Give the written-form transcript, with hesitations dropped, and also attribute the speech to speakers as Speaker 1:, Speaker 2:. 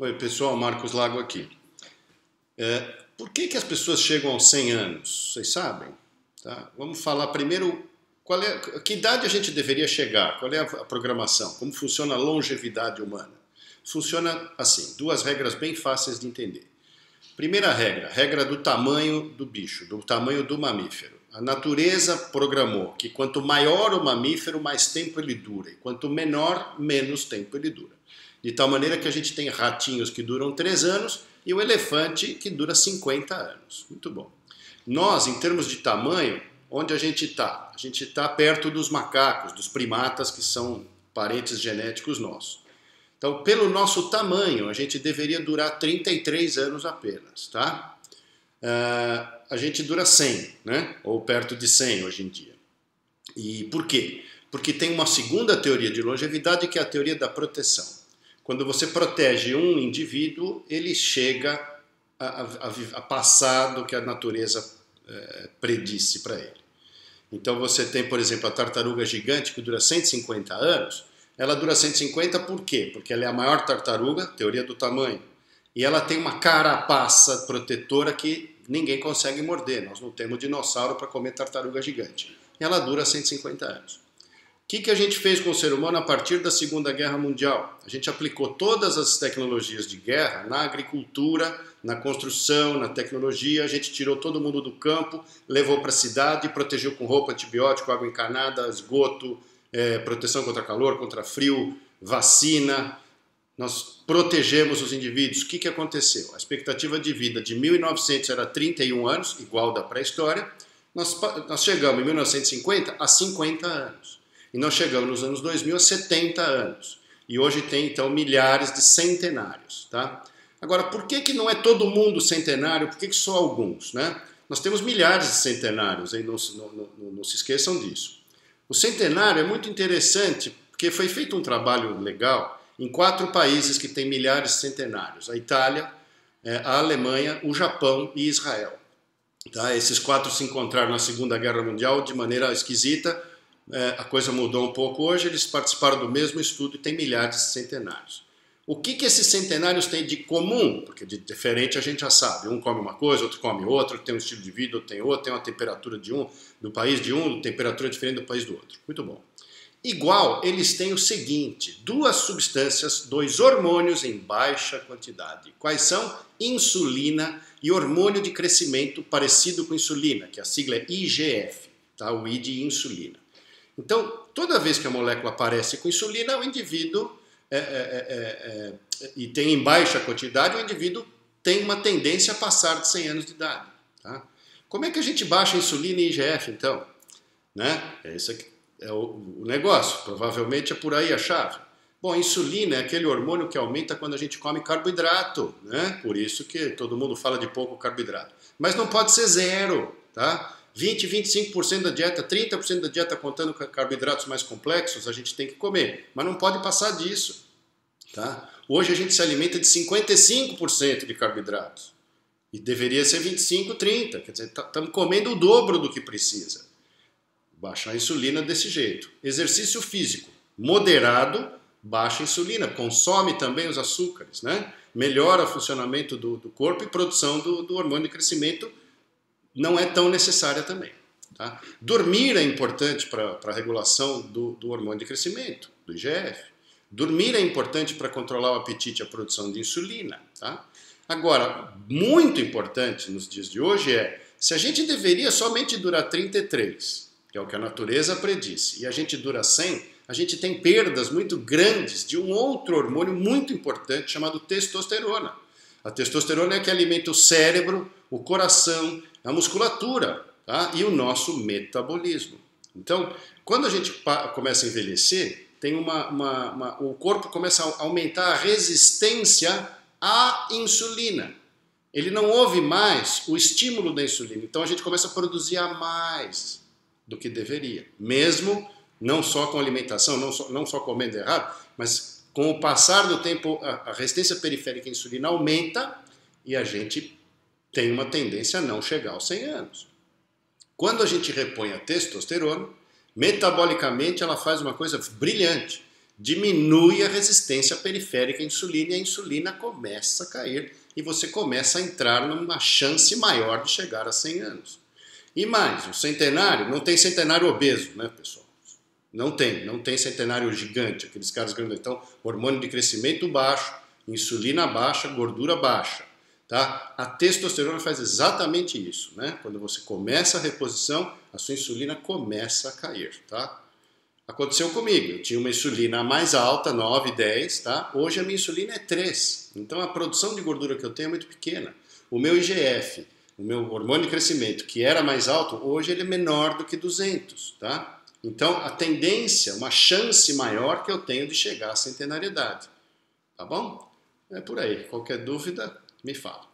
Speaker 1: Oi, pessoal, Marcos Lago aqui. Por que as pessoas chegam aos 100 anos? Vocês sabem? Tá? Vamos falar primeiro que idade a gente deveria chegar, qual é a programação, como funciona a longevidade humana. Funciona assim, duas regras bem fáceis de entender. Primeira regra do tamanho do bicho, do tamanho do mamífero. A natureza programou que quanto maior o mamífero, mais tempo ele dura, e quanto menor, menos tempo ele dura. De tal maneira que a gente tem ratinhos que duram 3 anos e o elefante que dura 50 anos. Muito bom. Nós, em termos de tamanho, onde a gente está? A gente está perto dos macacos, dos primatas que são parentes genéticos nossos. Então, pelo nosso tamanho, a gente deveria durar 33 anos apenas, tá? A gente dura 100, né? Ou perto de 100 hoje em dia. E por quê? Porque tem uma segunda teoria de longevidade que é a teoria da proteção. Quando você protege um indivíduo, ele chega a passar do que a natureza predisse para ele. Então você tem, por exemplo, a tartaruga gigante que dura 150 anos. Ela dura 150 por quê? Porque ela é a maior tartaruga, teoria do tamanho. E ela tem uma carapaça protetora que ninguém consegue morder. Nós não temos dinossauro para comer tartaruga gigante. E ela dura 150 anos. O que a gente fez com o ser humano a partir da Segunda Guerra Mundial? A gente aplicou todas as tecnologias de guerra na agricultura, na construção, na tecnologia. A gente tirou todo mundo do campo, levou para a cidade, protegeu com roupa, antibiótico, água encanada, esgoto, proteção contra calor, contra frio, vacina. Nós protegemos os indivíduos. O que aconteceu? A expectativa de vida de 1900 era 31 anos, igual da pré-história. Nós chegamos em 1950 a 50 anos. E nós chegamos nos anos 2000 a 70 anos. E hoje tem, então, milhares de centenários. Tá? Agora, por que não é todo mundo centenário? Por que só alguns? Né? Nós temos milhares de centenários, aí não se esqueçam disso. O centenário é muito interessante, porque foi feito um trabalho legal em 4 países que têm milhares de centenários. A Itália, a Alemanha, o Japão e Israel. Tá? Esses 4 se encontraram na Segunda Guerra Mundial de maneira esquisita. A coisa mudou um pouco hoje, eles participaram do mesmo estudo e tem milhares de centenários. O que esses centenários têm de comum? Porque de diferente a gente já sabe, um come uma coisa, outro come outra, tem um estilo de vida, outro tem outro, tem uma temperatura do país de um, temperatura diferente do país do outro. Muito bom. Igual, eles têm o seguinte, 2 substâncias, 2 hormônios em baixa quantidade. Quais são? Insulina e hormônio de crescimento parecido com insulina, que a sigla é IGF, tá? O I de insulina. Então, toda vez que a molécula aparece com insulina, o indivíduo, e tem em baixa quantidade, o indivíduo tem uma tendência a passar de 100 anos de idade. Tá? Como é que a gente baixa insulina e IGF, então? Né? Esse aqui é o negócio, provavelmente é por aí a chave. Bom, a insulina é aquele hormônio que aumenta quando a gente come carboidrato, né? Por isso que todo mundo fala de pouco carboidrato. Mas não pode ser 0, tá? 20, 25% da dieta, 30% da dieta contando carboidratos mais complexos, a gente tem que comer. Mas não pode passar disso. Tá? Hoje a gente se alimenta de 55% de carboidratos. E deveria ser 25, 30. Quer dizer, estamos comendo o dobro do que precisa. Baixar a insulina desse jeito. Exercício físico moderado, baixa a insulina. Consome também os açúcares. Né? Melhora o funcionamento do corpo e produção do hormônio de crescimento não é tão necessária também. Tá? Dormir é importante para a regulação do hormônio de crescimento, do IGF. Dormir é importante para controlar o apetite e a produção de insulina. Tá? Agora, muito importante nos dias de hoje se a gente deveria somente durar 33, que é o que a natureza predisse, e a gente dura 100, a gente tem perdas muito grandes de um outro hormônio muito importante chamado testosterona. A testosterona é que alimenta o cérebro, o coração, a musculatura, tá? E o nosso metabolismo. Então, quando a gente começa a envelhecer, tem o corpo começa a aumentar a resistência à insulina. Ele não ouve mais o estímulo da insulina. Então a gente começa a produzir a mais do que deveria. Mesmo não só com alimentação, não só comendo errado, mas com o passar do tempo a resistência periférica à insulina aumenta e a gente tem uma tendência a não chegar aos 100 anos. Quando a gente repõe a testosterona, metabolicamente ela faz uma coisa brilhante. diminui a resistência periférica à insulina e a insulina começa a cair e você começa a entrar numa chance maior de chegar a 100 anos. E mais, o centenário, não tem centenário obeso, né, pessoal? Não tem centenário gigante, aqueles caras grandes. Então, hormônio de crescimento baixo, insulina baixa, gordura baixa. Tá? A testosterona faz exatamente isso, né? Quando você começa a reposição, a sua insulina começa a cair, tá? Aconteceu comigo, eu tinha uma insulina mais alta, 9, 10, tá? Hoje a minha insulina é 3, então a produção de gordura que eu tenho é muito pequena. O meu IGF, o meu hormônio de crescimento, que era mais alto, hoje ele é menor do que 200, tá? Então a tendência, uma chance maior que eu tenho de chegar à centenariedade, tá bom? É por aí, qualquer dúvida, me fala.